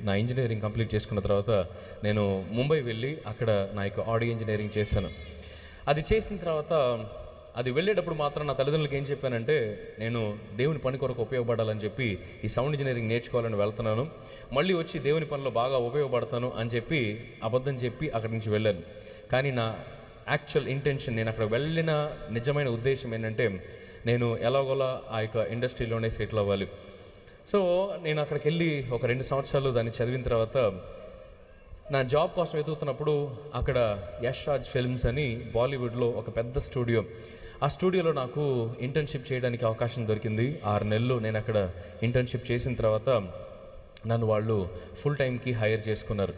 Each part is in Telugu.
నా ఇంజనీరింగ్ కంప్లీట్ చేసుకున్న తర్వాత నేను ముంబై వెళ్ళి అక్కడ నా యొక్క ఆడియో ఇంజనీరింగ్ చేశాను. అది చేసిన తర్వాత అది వెళ్ళేటప్పుడు మాత్రం నా తల్లిదండ్రులకి ఏం చెప్పానంటే, నేను దేవుని పని కొరకు ఉపయోగపడాలని చెప్పి ఈ సౌండ్ ఇంజనీరింగ్ నేర్చుకోవాలని వెళ్తున్నాను, మళ్ళీ వచ్చి దేవుని పనిలో బాగా ఉపయోగపడతాను అని చెప్పి అబద్ధం చెప్పి అక్కడి నుంచి వెళ్ళాను. కానీ నా యాక్చువల్ ఇంటెన్షన్, నేను అక్కడ వెళ్ళిన నిజమైన ఉద్దేశం ఏంటంటే, నేను ఎలాగోలా ఆ యొక్క ఇండస్ట్రీలోనే సెటిల్ అవ్వాలి. సో నేను అక్కడికి వెళ్ళి ఒక 2 సంవత్సరాలు దాన్ని చదివిన తర్వాత నా జాబ్ కోసం వెతుకుతున్నప్పుడు అక్కడ యష్ రాజ్ ఫిల్మ్స్ అని బాలీవుడ్లో ఒక పెద్ద స్టూడియో, ఆ స్టూడియోలో నాకు ఇంటర్న్షిప్ చేయడానికి అవకాశం దొరికింది. 6 నెలలు నేను అక్కడ ఇంటర్న్షిప్ చేసిన తర్వాత నన్ను వాళ్ళు ఫుల్ టైంకి హైర్ చేసుకున్నారు.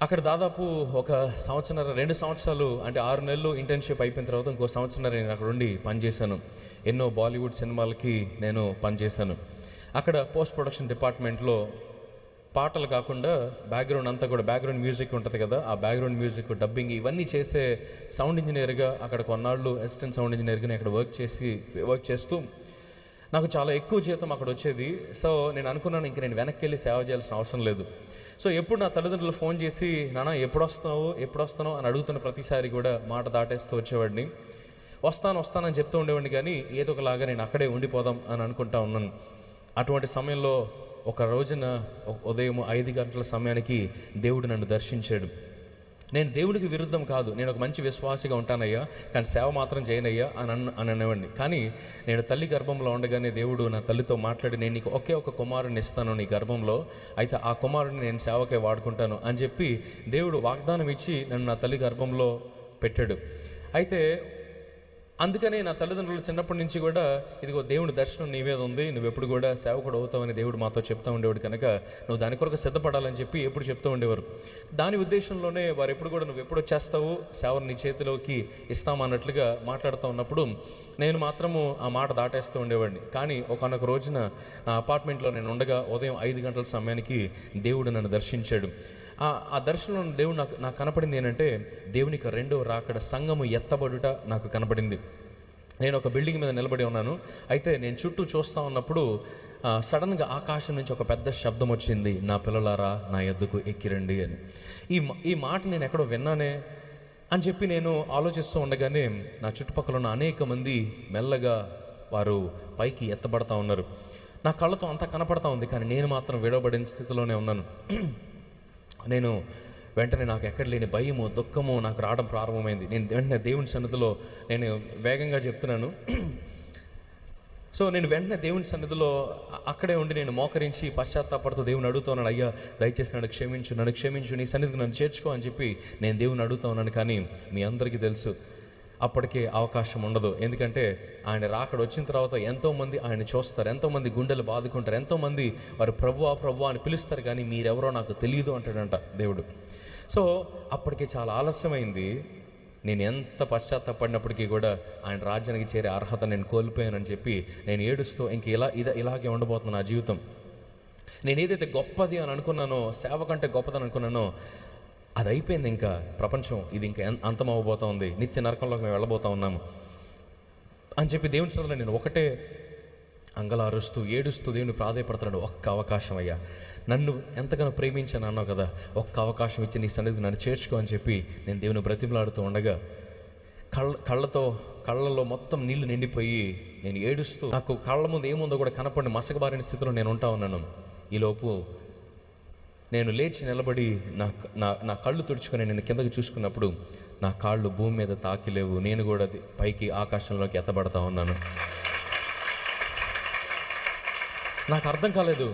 అక్కడ దాదాపు 1 సంవత్సరం 2 సంవత్సరాలు, అంటే 6 నెలలు ఇంటర్న్షిప్ అయిపోయిన తర్వాత ఇంకో సంవత్సరం నేను అక్కడ ఉండి పనిచేశాను. ఎన్నో బాలీవుడ్ సినిమాలకి నేను పనిచేశాను. అక్కడ పోస్ట్ ప్రొడక్షన్ డిపార్ట్మెంట్లో పాటలు కాకుండా బ్యాక్గ్రౌండ్ అంతా కూడా బ్యాక్గ్రౌండ్ మ్యూజిక్ ఉంటుంది కదా, ఆ బ్యాక్గ్రౌండ్ మ్యూజిక్, డబ్బింగ్ ఇవన్నీ చేసే సౌండ్ ఇంజనీర్గా అక్కడ కొన్నాళ్ళు అసిస్టెంట్ సౌండ్ ఇంజనీర్గా నేను అక్కడ వర్క్ చేస్తూ నాకు చాలా ఎక్కువ జీతం అక్కడ వచ్చేది. సో నేను అనుకున్నాను, ఇంక నేను వెనక్కి వెళ్ళి సేవ చేయాల్సిన అవసరం లేదు. సో ఎప్పుడు నా తల్లిదండ్రులు ఫోన్ చేసి నాన్న ఎప్పుడు వస్తున్నావు అని అడుగుతున్న ప్రతిసారి కూడా మాట దాటేస్తూ వచ్చేవాడిని. వస్తానని చెప్తూ ఉండేవాడిని, కానీ ఏదో ఒకలాగా నేను అక్కడే ఉండిపోదాం అని అనుకుంటా ఉన్నాను. అటువంటి సమయంలో ఒక రోజున ఉదయం 5 గంటల సమయానికి దేవుడు నన్ను దర్శించాడు. నేను దేవుడికి విరుద్ధం కాదు, నేను ఒక మంచి విశ్వాసిగా ఉంటానయ్యా, కానీ సేవ మాత్రం చేయనయ్యా అని అనేవాడిని. కానీ నేను తల్లి గర్భంలో ఉండగానే దేవుడు నా తల్లితో మాట్లాడి, నేను నీకు ఒకే ఒక కుమారుని ఇస్తాను నీ గర్భంలో, అయితే ఆ కుమారుడిని నేను సేవకే వాడుకుంటాను అని చెప్పి దేవుడు వాగ్దానం ఇచ్చి నన్ను నా తల్లి గర్భంలో పెట్టాడు. అయితే అందుకనే నా తల్లిదండ్రులు చిన్నప్పటి నుంచి కూడా, ఇదిగో దేవుడి దర్శనం నీ మీద ఉంది, నువ్వు ఎప్పుడు కూడా సేవకుడు అవుతావని దేవుడు మాతో చెప్తూ ఉండేవాడు, కనుక నువ్వు దాని కొరకు సిద్ధపడాలని చెప్పి ఎప్పుడు చెప్తూ ఉండేవారు. దాని ఉద్దేశంలోనే వారు ఎప్పుడు కూడా నువ్వు ఎప్పుడు వచ్చేస్తావు, సేవను నీ చేతిలోకి ఇస్తామన్నట్లుగా మాట్లాడుతూ ఉన్నప్పుడు నేను మాత్రము ఆ మాట దాటేస్తూ ఉండేవాడిని. కానీ ఒకనొక రోజున నా అపార్ట్మెంట్లో నేను ఉండగా ఉదయం 5 గంటల సమయానికి దేవుడు నన్ను దర్శించాడు. ఆ దర్శనంలో దేవుడు నాకు కనపడింది ఏంటంటే, దేవునికి 2వ రాకడ, సంఘము ఎత్తబడుట నాకు కనపడింది. నేను ఒక బిల్డింగ్ మీద నిలబడి ఉన్నాను. అయితే నేను చుట్టూ చూస్తూ ఉన్నప్పుడు సడన్గా ఆకాశం నుంచి ఒక పెద్ద శబ్దం వచ్చింది, నా పిల్లలారా నా యొద్దకు ఎక్కిరండి అని. ఈ మాట నేను ఎక్కడో విన్నానే అని చెప్పి నేను ఆలోచిస్తూ ఉండగానే నా చుట్టుపక్కల ఉన్న అనేక మంది మెల్లగా వారు పైకి ఎత్తబడతా ఉన్నారు. నా కళ్ళతో అంతా కనపడతా ఉంది, కానీ నేను మాత్రం విడవబడిన స్థితిలోనే ఉన్నాను. నేను వెంటనే నాకు ఎక్కడ లేని భయము, దుఃఖము నాకు రావడం ప్రారంభమైంది. నేను వెంటనే దేవుని సన్నిధిలో నేను వేగంగా చెప్తున్నాను. సో నేను వెంటనే దేవుని సన్నిధిలో అక్కడే ఉండి నేను మోకరించి పశ్చాత్తాపడుతూ దేవుని అడుగుతూ ఉన్నాను, అయ్యా దయచేసి నన్ను క్షమించు, నీ సన్నిధికి నన్ను చేర్చుకో అని చెప్పి నేను దేవుని అడుగుతూ ఉన్నాను. కానీ మీ అందరికీ తెలుసు అప్పటికే అవకాశం ఉండదు. ఎందుకంటే ఆయన రాకడ వచ్చిన తర్వాత ఎంతోమంది ఆయన చూస్తారు, ఎంతోమంది గుండెలు బాదుకుంటారు, ఎంతోమంది వారు ప్రభువా అని పిలుస్తారు, కానీ మీరెవరో నాకు తెలియదు అంటాడంట దేవుడు. సో అప్పటికే చాలా ఆలస్యమైంది. నేను ఎంత పశ్చాత్తాపడినప్పటికీ కూడా ఆయన రాజ్యానికి చేరే అర్హత నేను కోల్పోయానని చెప్పి నేను ఏడుస్తూ ఇంక ఇలాగే ఉండబోతున్నా నా జీవితం. నేను ఏదైతే గొప్పది అని అనుకున్నానో, సేవ కంటే గొప్పదని అనుకున్నానో, అది అయిపోయింది. ఇంకా ప్రపంచం ఇది ఇంకా అంతం అవ్వబోతూ ఉంది, నిత్య నరకంలోకి మేము వెళ్ళబోతూ ఉన్నాము అని చెప్పి దేవుని సన్నిధిలో నేను ఒకటే అంగలారుస్తూ ఏడుస్తూ దేవుని ప్రాధేయపడుతున్నాడు, ఒక్క అవకాశం అయ్యా, నన్ను ఎంతగానో ప్రేమించాను అన్నావు కదా, ఒక్క అవకాశం ఇచ్చి నీ సన్నిధికి నన్ను చేర్చుకో అని చెప్పి నేను దేవుని బ్రతిమలాడుతూ ఉండగా కళ్ళలో మొత్తం నీళ్లు నిండిపోయి నేను ఏడుస్తూ, నాకు కళ్ళ ముందు ఏముందో కూడా కనపడిన మసకబారిన స్థితిలో నేను ఉంటా ఉన్నాను. ఈలోపు నేను లేచి నిలబడి నా కళ్ళు తుడుచుకొని నేను కిందకి చూసుకున్నప్పుడు నా కాళ్ళు భూమి మీద తాకిలేవు, నేను కూడా పైకి ఆకాశంలోకి ఎత్తబడతా ఉన్నాను. నాకు అర్థం కాలేదు,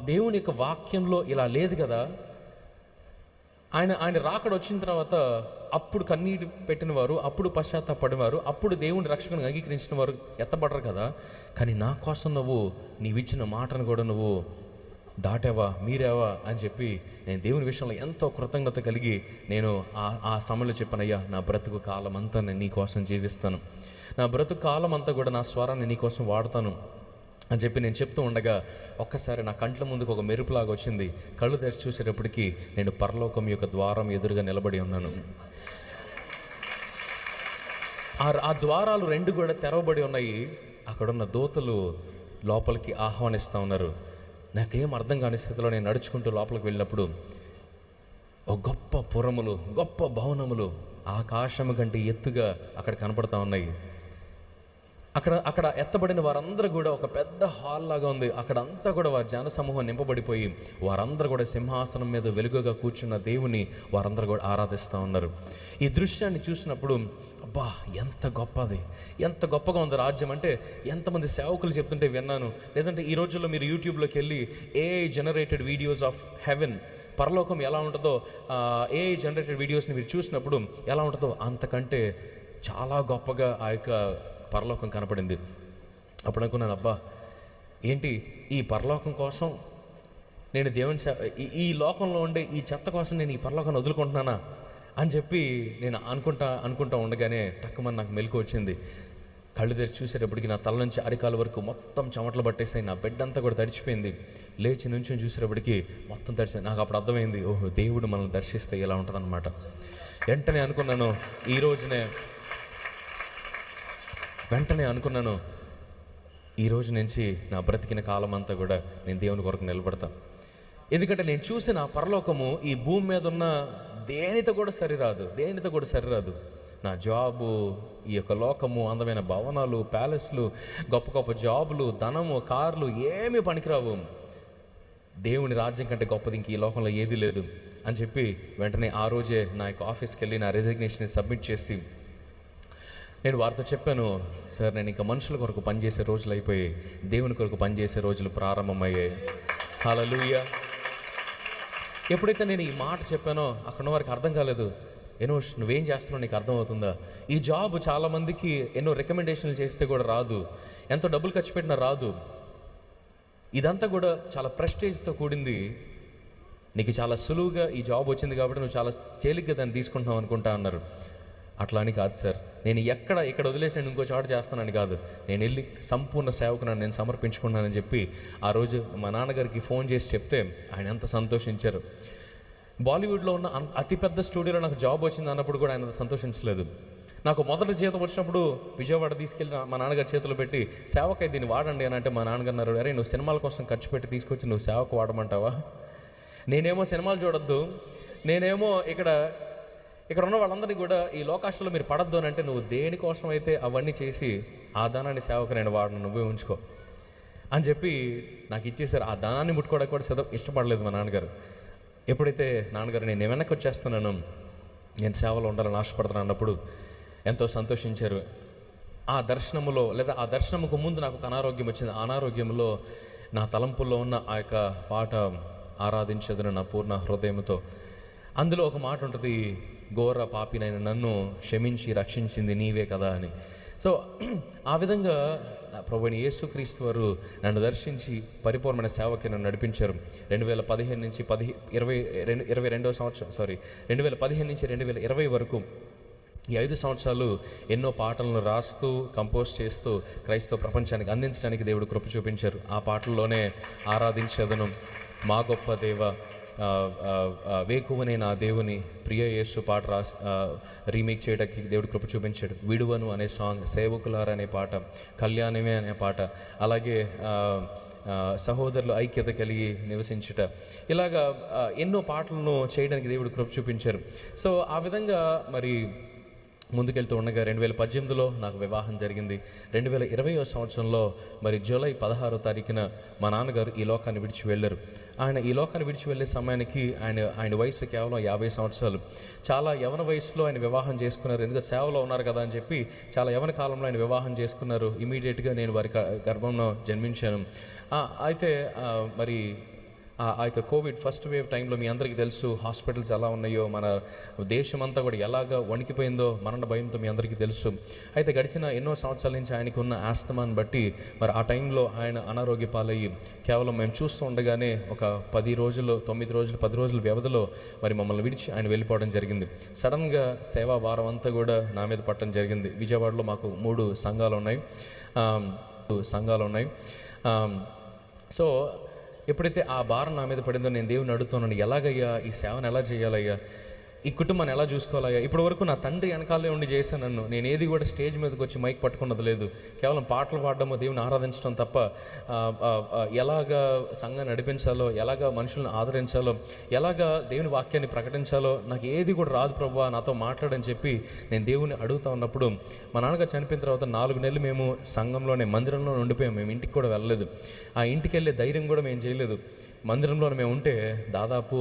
దేవుని యొక్క వాక్యంలో ఇలా లేదు కదా. ఆయన రాకడ వచ్చిన తర్వాత అప్పుడు కన్నీటి పెట్టిన వారు, అప్పుడు పశ్చాత్తాపడినవారు, అప్పుడు దేవుని రక్షకుని అంగీకరించిన వారు ఎత్తబడరు కదా. కానీ నా కోసం నువ్వు నీవిచ్చిన మాటను కూడా నువ్వు దాటావా, మీరావా అని చెప్పి నేను దేవుని విషయంలో ఎంతో కృతజ్ఞత కలిగి నేను ఆ సమయంలో చెప్పానయ్యా, నా బ్రతుకు కాలం అంతా నేను నీ కోసం జీవిస్తాను, నా బ్రతుకు కాలం అంతా కూడా నా స్వరాన్ని నీ కోసం వాడతాను అని చెప్పి నేను చెప్తూ ఉండగా ఒక్కసారి నా కంట్ల ముందుకు ఒక మెరుపులాగా వచ్చింది. కళ్ళు తెరిచి చూసేటప్పటికి నేను పరలోకం యొక్క ద్వారం ఎదురుగా నిలబడి ఉన్నాను. ఆ ద్వారాలు 2 కూడా తెరవబడి ఉన్నాయి. అక్కడున్న దూతలు లోపలికి ఆహ్వానిస్తూ ఉన్నారు. నాకేం అర్థం కాని స్థితిలో నేను నడుచుకుంటూ లోపలికి వెళ్ళినప్పుడు ఒక గొప్ప పురములు, గొప్ప భవనములు ఆకాశము కంటే ఎత్తుగా అక్కడ కనపడతా ఉన్నాయి. అక్కడ ఎత్తబడిన వారందరూ కూడా ఒక పెద్ద హాల్ లాగా ఉంది. అక్కడ అంతా కూడా వారి జనసమూహం నింపబడిపోయి వారందరూ కూడా సింహాసనం మీద వెలుగుగా కూర్చున్న దేవుని వారందరూ కూడా ఆరాధిస్తూ ఉన్నారు. ఈ దృశ్యాన్ని చూసినప్పుడు అబ్బా ఎంత గొప్పది, ఎంత గొప్పగా ఉంది రాజ్యం అంటే. ఎంతమంది సేవకులు చెప్తుంటే విన్నాను. లేదంటే ఈ రోజుల్లో మీరు యూట్యూబ్లోకి వెళ్ళి AI generated videos of haven, పరలోకం ఎలా ఉంటుందో ఏఐ జనరేటెడ్ వీడియోస్ని మీరు చూసినప్పుడు ఎలా ఉంటుందో అంతకంటే చాలా గొప్పగా ఆ యొక్క పరలోకం కనపడింది. అప్పుడు అనుకున్నాను, అబ్బా ఏంటి ఈ పరలోకం కోసం నేను దేవుని ఈ లోకంలో ఉండే ఈ చెత్త కోసం నేను ఈ పరలోకాన్ని వదులుకుంటున్నానా అని చెప్పి నేను అనుకుంటా ఉండగానే టక్కుమని నాకు మెలకు వచ్చింది. కళ్ళు తెరిచి చూసేటప్పటికి నా తల నుంచి అరికాల వరకు మొత్తం చెమటలు పట్టేసాయి. నా బెడ్ అంతా కూడా తడిచిపోయింది. లేచి నుంచి చూసేటప్పటికి మొత్తం తడిచిపోయింది. నాకు అప్పుడు అర్థమైంది, ఓహో దేవుడు మనల్ని దర్శిస్తే ఇలా ఉంటుందన్నమాట. వెంటనే అనుకున్నాను, ఈ రోజు నుంచి నా బ్రతికిన కాలం అంతా కూడా నేను దేవుని కొరకు నిలబడతాను. ఎందుకంటే నేను చూసిన ఆ పరలోకము ఈ భూమి మీద ఉన్న దేనితో కూడా సరిరాదు. నా జాబు, ఈ యొక్క లోకము, అందమైన భవనాలు, ప్యాలెస్లు, గొప్ప గొప్ప జాబులు, ధనము, కార్లు ఏమీ పనికిరావు. దేవుని రాజ్యం కంటే గొప్పది ఇంక ఈ లోకంలో ఏది లేదు అని చెప్పి వెంటనే ఆ రోజే నా యొక్క ఆఫీస్కి వెళ్ళి నా రెసిగ్నేషన్ సబ్మిట్ చేసి నేను వారితో చెప్పాను, సార్ నేను ఇంకా మనుషుల కొరకు పనిచేసే రోజులు అయిపోయాయి, దేవుని కొరకు పనిచేసే రోజులు ప్రారంభమయ్యాయి. హల్లెలూయా. ఎప్పుడైతే నేను ఈ మాట చెప్పానో అక్కడ వారికి అర్థం కాలేదు. నువ్వేం చేస్తున్నావు, నీకు అర్థమవుతుందా? ఈ జాబ్ చాలామందికి ఎన్నో రికమెండేషన్లు చేస్తే కూడా రాదు, ఎంతో డబ్బులు ఖర్చు పెట్టినా రాదు. ఇదంతా కూడా చాలా ప్రెస్టేజ్తో కూడింది. నీకు చాలా సులువుగా ఈ జాబ్ వచ్చింది కాబట్టి నువ్వు చాలా తేలిగ్గా దాన్ని తీసుకుంటున్నావు అనుకుంటా అన్నారు. అట్లా అని కాదు సార్, నేను ఇక్కడ వదిలేసి నేను ఇంకో చోట చేస్తానని కాదు, నేను వెళ్ళి సంపూర్ణ సేవకు నేను సమర్పించుకున్నానని చెప్పి ఆ రోజు మా నాన్నగారికి ఫోన్ చేసి చెప్తే ఆయన ఎంత సంతోషించారు. బాలీవుడ్లో ఉన్న అతిపెద్ద స్టూడియోలో నాకు జాబ్ వచ్చింది అన్నప్పుడు కూడా ఆయన సంతోషించలేదు. నాకు మొదటి జీతం వచ్చినప్పుడు విజయవాడ తీసుకెళ్ళి మా నాన్నగారి చేతిలో పెట్టి సేవకై దీన్ని వాడండి అని అంటే మా నాన్నగారు అన్నారు, అరే నువ్వు సినిమాల కోసం ఖర్చు పెట్టి తీసుకొచ్చి నువ్వు సేవకు వాడమంటావా? నేనేమో సినిమాలు చూడొద్దు, నేనేమో ఇక్కడ ఉన్న వాళ్ళందరినీ కూడా ఈ లోకాశలో మీరు పడద్దు అని అంటే, నువ్వు దేనికోసం అయితే అవన్నీ చేసి ఆ దానాన్ని సేవకు నేను వాడను, నువ్వే ఉంచుకో అని చెప్పి నాకు ఇచ్చేసారు. ఆ దానాన్ని ముట్టుకోవడానికి కూడా ఇష్టపడలేదు మా నాన్నగారు. ఎప్పుడైతే నాన్నగారు నేను వెనక్కి వచ్చేస్తున్నాను, నేను సేవలో ఉండాలని ఆశపడుతున్నాను అన్నప్పుడు ఎంతో సంతోషించారు. ఆ దర్శనములో లేదా ఆ దర్శనముకు ముందు నాకు ఒక అనారోగ్యం వచ్చింది. అనారోగ్యంలో నా తలంపుల్లో ఉన్న ఆ యొక్క పాట ఆరాధించదును నా పూర్ణ హృదయంతో, అందులో ఒక మాట ఉంటుంది, ఘోర పాపినైన నన్ను క్షమించి రక్షించింది నీవే కదా అని. సో ఆ విధంగా ప్రభువైన యేసుక్రీస్తు వారు నన్ను దర్శించి పరిపూర్ణమైన సేవకి నన్ను నడిపించారు. 2015 నుంచి 2022 సంవత్సరం 2015 నుంచి 2020 వరకు ఈ 5 సంవత్సరాలు ఎన్నో పాటలను రాస్తూ కంపోజ్ చేస్తూ క్రైస్తవ ప్రపంచానికి అందించడానికి దేవుడు కృప చూపించారు. ఆ పాటల్లోనే ఆరాధించదను, మా గొప్ప దేవ, వేకువనే నా దేవుని, ప్రియ యేసు పాట రీమేక్ చేయడానికి దేవుడు కృప చూపించాడు. విడువను అనే సాంగ్, సేవకులారా అనే పాట, కళ్యాణమే అనే పాట, అలాగే సహోదరులు ఐక్యత కలిగి నివసించుట, ఇలాగా ఎన్నో పాటలను చేయడానికి దేవుడు కృప చూపించారు. సో ఆ విధంగా మరి ముందుకెళ్తూ ఉండగా 2018లో నాకు వివాహం జరిగింది. 2020వ సంవత్సరంలో మరి జూలై 16వ తారీఖున మా నాన్నగారు ఈ లోకాన్ని విడిచి వెళ్ళారు. ఆయన ఈ లోకాన్ని విడిచి వెళ్ళే సమయానికి ఆయన వయసు కేవలం 50 సంవత్సరాలు. చాలా యవన వయసులో ఆయన వివాహం చేసుకున్నారు. ఎందుకంటే సేవలో ఉన్నారు కదా అని చెప్పి చాలా యవన కాలంలో ఆయన వివాహం చేసుకున్నారు. ఇమీడియట్గా నేను వారి గర్భంలో జన్మించాను. అయితే మరి ఆ యొక్క కోవిడ్ ఫస్ట్ వేవ్ టైంలో మీ అందరికీ తెలుసు హాస్పిటల్స్ ఎలా ఉన్నాయో, మన దేశం అంతా కూడా ఎలాగ వణికిపోయిందో మరణ భయంతో మీ అందరికీ తెలుసు. అయితే గడిచిన ఎన్నో సంవత్సరాల నుంచి ఆయనకు ఉన్న ఆస్తమాన్ని బట్టి మరి ఆ టైంలో ఆయన అనారోగ్య పాలయ్యి కేవలం మేము చూస్తూ ఉండగానే ఒక 9 రోజులు 10 రోజుల వ్యవధిలో మరి మమ్మల్ని విడిచి ఆయన వెళ్ళిపోవడం జరిగింది. సడన్గా సేవా వారం అంతా కూడా నా మీద పట్టడం జరిగింది. విజయవాడలో మాకు 3 సంఘాలు ఉన్నాయి. సో ఎప్పుడైతే ఆ భారం నా మీద పడిందో నేను దేవుని అడుగుతున్నాను, ఎలాగయ్యా ఈ సేవను ఎలా చేయాలయ్యా? ఈ కుటుంబాన్ని ఎలా చూసుకోవాలయ్యా? ఇప్పటి వరకు నా తండ్రి వెనకాలే ఉండి చేశాను. నేను ఏది కూడా స్టేజ్ మీదకి వచ్చి మైక్ పట్టుకున్నది లేదు. కేవలం పాటలు పాడడము, దేవుని ఆరాధించడం తప్ప ఎలాగా సంఘాన్ని నడిపించాలో, ఎలాగా మనుషులను ఆదరించాలో, ఎలాగా దేవుని వాక్యాన్ని ప్రకటించాలో నాకు ఏది కూడా రాదు ప్రభువా, నాతో మాట్లాడని చెప్పి నేను దేవుని అడుగుతా ఉన్నప్పుడు మా నాన్నగారు చనిపోయిన తర్వాత 4 నెలలు మేము సంఘంలోనే, మందిరంలో ఉండిపోయాం. మేము ఇంటికి కూడా వెళ్ళలేదు. ఆ ఇంటికి వెళ్ళే ధైర్యం కూడా మేము చేయలేదు. మందిరంలోనే మేము ఉంటే దాదాపు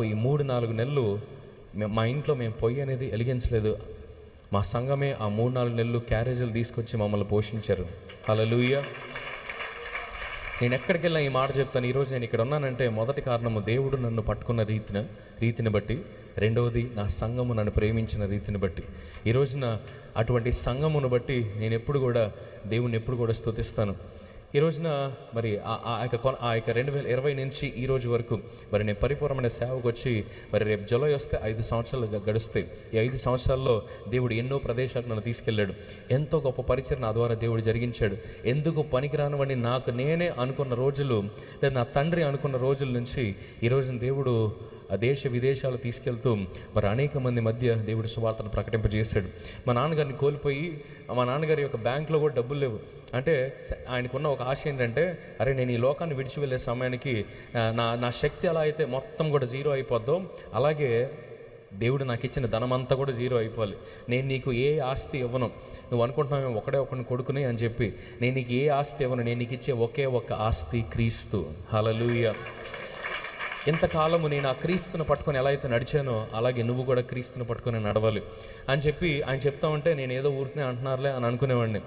ఈ 3-4 నెలలు మా ఇంట్లో మేము పొయ్యి అనేది వెలిగించలేదు. మా సంఘమే ఆ 3-4 నెలలు క్యారేజీలు తీసుకొచ్చి మమ్మల్ని పోషించారు. హల్లెలూయా. నేను ఎక్కడికి వెళ్ళినా ఈ మాట చెప్తాను. ఈరోజు నేను ఇక్కడ ఉన్నానంటే మొదటి కారణము దేవుడు నన్ను పట్టుకున్న రీతిని బట్టి, రెండవది నా సంఘము నన్ను ప్రేమించిన రీతిని బట్టి. ఈ రోజున అటువంటి సంఘమును బట్టి నేను ఎప్పుడు కూడా దేవుని ఎప్పుడు కూడా స్తుతిస్తాను. ఈ రోజున మరి ఆ యొక్క 2020 నుంచి ఈ రోజు వరకు మరి నేను పరిపూర్ణమైన సేవకు వచ్చి మరి రేపు జూలై వస్తే 5 సంవత్సరాలు గడుస్తాయి. ఈ 5 సంవత్సరాల్లో దేవుడు ఎన్నో ప్రదేశాలకు నన్ను తీసుకెళ్ళాడు. ఎంతో గొప్ప పరిచయం నా ద్వారా దేవుడు జరిగించాడు. ఎందుకు పనికిరానివని నాకు నేనే అనుకున్న రోజులు, లేదా నా తండ్రి అనుకున్న రోజుల నుంచి ఈ రోజున దేవుడు ఆ దేశ విదేశాలు తీసుకెళ్తూ మరి అనేక మంది మధ్య దేవుడి సువార్తను ప్రకటింపజేశాడు. మా నాన్నగారిని కోల్పోయి, మా నాన్నగారి యొక్క బ్యాంకులో కూడా డబ్బులు లేవు. అంటే ఆయనకున్న ఒక ఆశ ఏంటంటే, అరే నేను ఈ లోకాన్ని విడిచి వెళ్ళే సమయానికి నా శక్తి ఎలా అయితే మొత్తం కూడా జీరో అయిపోద్దో, అలాగే దేవుడు నాకు ఇచ్చిన ధనమంతా కూడా జీరో అయిపోవాలి. నేను నీకు ఏ ఆస్తి ఇవ్వను. నువ్వు అనుకుంటున్నావు ఒకడే ఒకరిని కొడుకుని అని చెప్పి, నేను నీకు ఏ ఆస్తి ఇవ్వను. నేను నీకు ఇచ్చే ఒకే ఒక్క ఆస్తి క్రీస్తు. హల్లెలూయా. ఎంతకాలము నేను ఆ క్రీస్తును పట్టుకొని ఎలా అయితే నడిచానో అలాగే నువ్వు కూడా క్రీస్తును పట్టుకొని నడవాలి అని చెప్పి ఆయన చెప్తా ఉంటే నేను ఏదో ఊరికనే అంటున్నారులే అని అనుకునేవాడిని.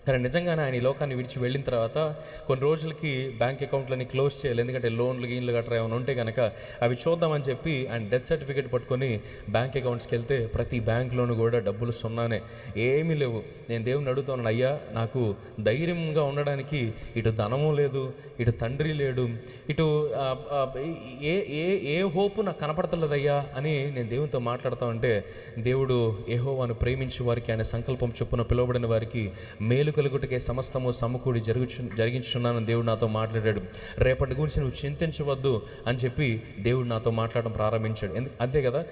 కానీ నిజంగానే ఆయన ఈ లోకాన్ని విడిచి వెళ్ళిన తర్వాత కొన్ని రోజులకి బ్యాంక్ అకౌంట్లని క్లోజ్ చేయాలి. ఎందుకంటే లోన్లు గీన్లు గట్రా ఏమైనా ఉంటే కనుక అవి చూద్దామని చెప్పి ఆయన డెత్ సర్టిఫికేట్ పట్టుకొని బ్యాంక్ అకౌంట్స్కి వెళ్తే ప్రతి బ్యాంక్లోనూ కూడా డబ్బులు సున్నానే, ఏమీ లేవు. నేను దేవుని అడుగుతాను, అయ్యా నాకు ధైర్యంగా ఉండడానికి ఇటు ధనము లేదు, ఇటు తండ్రి లేడు, ఇటు ఏ హోపు నాకు కనపడతలేదయ్యా అని నేను దేవునితో మాట్లాడుతూ ఉంటే, దేవుడు యెహోవాను ప్రేమించే వారికి, ఆయన సంకల్పం చొప్పున పిలువబడిన వారికి మేలు కలుగుటకే సమస్తము సమకూడి జరిగించున్నానని దేవుడు నాతో మాట్లాడాడు. రేపటి గురించి నువ్వు చింతించవద్దు అని చెప్పి దేవుడు నాతో మాట్లాడడం ప్రారంభించాడు. అంతే కదా,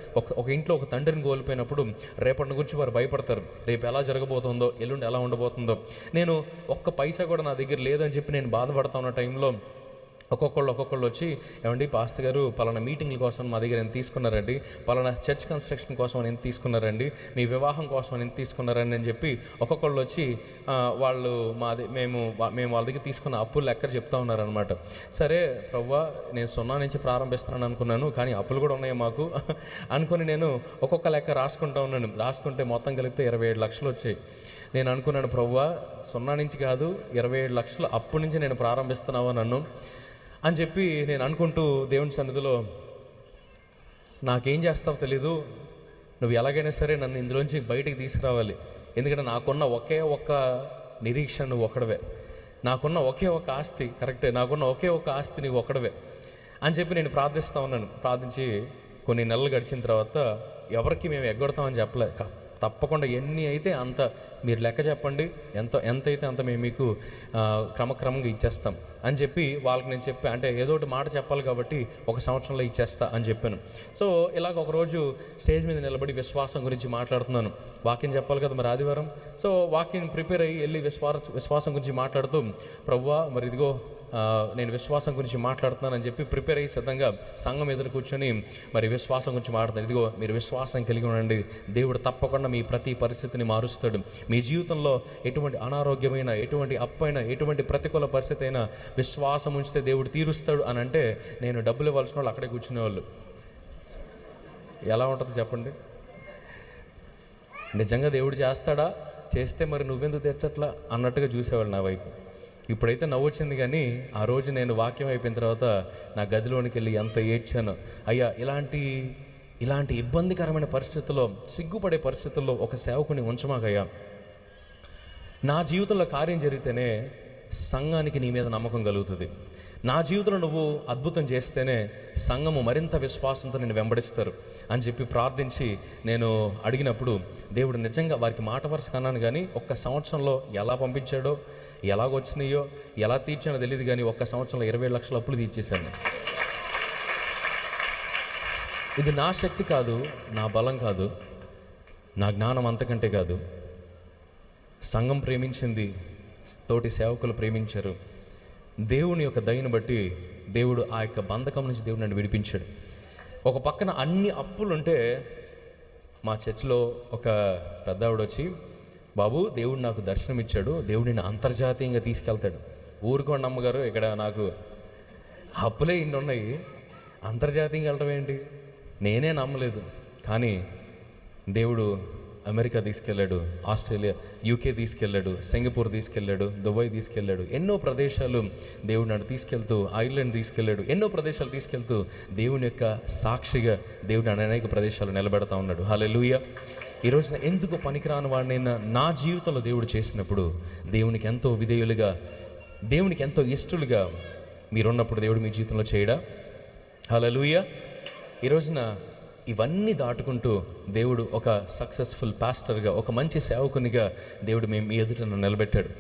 ఒక ఇంట్లో ఒక తండ్రిని కోల్పోయినప్పుడు రేపటి గురించి వారు భయపడతారు. రేపు ఎలా జరగబోతుందో, ఎల్లుండి ఎలా ఉండబోతుందో. నేను ఒక్క పైసా కూడా నా దగ్గర లేదని చెప్పి నేను బాధపడతా ఉన్న టైంలో ఒక్కొక్కళ్ళు వచ్చి, ఏమండి పాస్టర్ గారు పలానా మీటింగ్ల కోసం మా దగ్గర ఎంత తీసుకున్నారండి, పలానా చర్చ్ కన్స్ట్రక్షన్ కోసం ఎంత తీసుకున్నారండి, మీ వివాహం కోసం ఎంత తీసుకున్నారండి అని చెప్పి ఒక్కొక్కళ్ళు వచ్చి వాళ్ళు మేము వాళ్ళ దగ్గర తీసుకున్న అప్పులు లెక్క చెప్తా ఉన్నారనమాట. సరే ప్రభువా, నేను 0 నుంచి ప్రారంభిస్తున్నాను అనుకున్నాను, కానీ అప్పులు కూడా ఉన్నాయి మాకు అనుకుని నేను ఒక్కొక్క లెక్క రాసుకుంటా ఉన్నాను. రాసుకుంటే మొత్తం కలిపితే 27 లక్షలు వచ్చాయి. నేను అనుకున్నాను, ప్రభువా 0 నుంచి కాదు 27 లక్షలు అప్పు నుంచి నేను ప్రారంభిస్తున్నావా నన్ను అని చెప్పి నేను అనుకుంటూ దేవుని సన్నిధిలో, నాకేం చేస్తావో తెలీదు, నువ్వు ఎలాగైనా సరే నన్ను ఇందులోంచి బయటికి తీసుకురావాలి. ఎందుకంటే నాకున్న ఒకే ఒక్క నిరీక్షణ నువ్వు ఒక్కడవే, నాకున్న ఒకే ఒక్క ఆస్తి, కరెక్టే, నాకున్న ఒకే ఒక్క ఆస్తి నువ్వు ఒక్కడవే అని చెప్పి నేను ప్రార్థిస్తూ ఉన్నాను. ప్రార్థించి కొన్ని నెలలు గడిచిన తర్వాత ఎవరికి మేము ఎగ్గొడతామని చెప్పలే, తప్పకుండా ఎన్ని అయితే అంత మీరు లెక్క చెప్పండి, ఎంత అయితే అంత మేము మీకు క్రమక్రమంగా ఇచ్చేస్తాం అని చెప్పి వాళ్ళకి నేను చెప్పా. అంటే ఏదో ఒకటి మాట చెప్పాలి కాబట్టి 1 సంవత్సరంలో ఇచ్చేస్తా అని చెప్పాను. సో ఇలాగ ఒకరోజు స్టేజ్ మీద నిలబడి విశ్వాసం గురించి మాట్లాడుతున్నాను. వాక్యం చెప్పాలి కదా మరి ఆదివారం. సో వాక్యం ప్రిపేర్ అయ్యి వెళ్ళి విశ్వాసం గురించి మాట్లాడుతూ, ప్రభువా మరి ఇదిగో నేను విశ్వాసం గురించి మాట్లాడుతున్నానని చెప్పి ప్రిపేర్ అయ్యి సిద్ధంగా సంఘం ఎదురు కూర్చొని మరి విశ్వాసం గురించి మాట్లాడుతాను. ఇదిగో మీరు విశ్వాసం కలిగి ఉండండి, దేవుడు తప్పకుండా మీ ప్రతి పరిస్థితిని మారుస్తాడు. మీ జీవితంలో ఎటువంటి అనారోగ్యమైన, ఎటువంటి అప్పైన, ఎటువంటి ప్రతికూల పరిస్థితి అయినా విశ్వాసం ఉంచితే దేవుడు తీరుస్తాడు అని అంటే, నేను డబ్బులు ఇవ్వాల్సిన వాళ్ళు అక్కడే కూర్చునేవాళ్ళు. ఎలా ఉంటుంది చెప్పండి? నిజంగా దేవుడు చేస్తాడా, చేస్తే మరి నువ్వెందుకు తెచ్చట్లా అన్నట్టుగా చూసేవాళ్ళు నా వైపు. ఇప్పుడైతే నవ్వు వచ్చింది, కానీ ఆ రోజు నేను వాక్యం అయిపోయిన తర్వాత నా గదిలోనికి వెళ్ళి ఎంత ఏడ్చాను. అయ్యా ఇలాంటి ఇబ్బందికరమైన పరిస్థితుల్లో, సిగ్గుపడే పరిస్థితుల్లో ఒక సేవకుని ఉంచమాకయ్యా. నా జీవితంలో కార్యం జరిగితేనే సంఘానికి నీ మీద నమ్మకం కలుగుతుంది. నా జీవితంలో నువ్వు అద్భుతం చేస్తేనే సంఘము మరింత విశ్వాసంతో నేను వెంబడిస్తారు అని చెప్పి ప్రార్థించి నేను అడిగినప్పుడు దేవుడు నిజంగా వారికి మాట వరుస కన్నాను, కానీ 1 సంవత్సరంలో ఎలా పంపించాడో, ఎలాగొచ్చినాయో, ఎలా తీర్చానో తెలియదు, కానీ 1 సంవత్సరంలో 27 లక్షల అప్పులు తీర్చేశాను. ఇది నా శక్తి కాదు, నా బలం కాదు, నా జ్ఞానం అంతకంటే కాదు. సంఘం ప్రేమించింది, తోటి సేవకులు ప్రేమించారు. దేవుని యొక్క దయను బట్టి దేవుడు ఆ యొక్క బంధకం నుంచి దేవుడు నన్ను విడిపించాడు. ఒక పక్కన అన్ని అప్పులుంటే మా చర్చిలో ఒక పెద్దావిడ వచ్చి, బాబు దేవుడు నాకు దర్శనం ఇచ్చాడు, దేవుడు నిన్ను అంతర్జాతీయంగా తీసుకెళ్తాడు. ఊరుకోండి అమ్మగారు, ఇక్కడ నాకు అప్పులే ఇన్ని ఉన్నాయి, అంతర్జాతీయంగా వెళ్ళటం ఏంటి? నేనే నమ్మలేదు. కానీ దేవుడు అమెరికా తీసుకెళ్ళాడు, ఆస్ట్రేలియా, యూకే తీసుకెళ్ళాడు, సింగపూర్ తీసుకెళ్ళాడు, దుబాయ్ తీసుకెళ్ళాడు. ఎన్నో ప్రదేశాలు దేవుడు నన్ను తీసుకెళ్తూ, ఐర్లాండ్ తీసుకెళ్ళాడు. ఎన్నో ప్రదేశాలు తీసుకెళ్తూ దేవుని యొక్క సాక్షిగా దేవుడు నన్ను అనేక ప్రదేశాలు నిలబెడతా ఉన్నాడు. హల్లెలూయా. ఈరోజున ఎందుకు పనికిరాని వాడిని నా జీవితంలో దేవుడు చేసినప్పుడు దేవునికి ఎంతో విధేయులుగా, దేవునికి ఎంతో ఇష్టలుగా మీరున్నప్పుడు దేవుడు మీ జీవితంలో చేయడా? హల్లెలూయా. ఈరోజున ఇవన్నీ దాటుకుంటూ దేవుడు ఒక సక్సెస్ఫుల్ పాస్టర్గా, ఒక మంచి సేవకునిగా దేవుడు మేము ఎదుట నిలబెట్టాడు.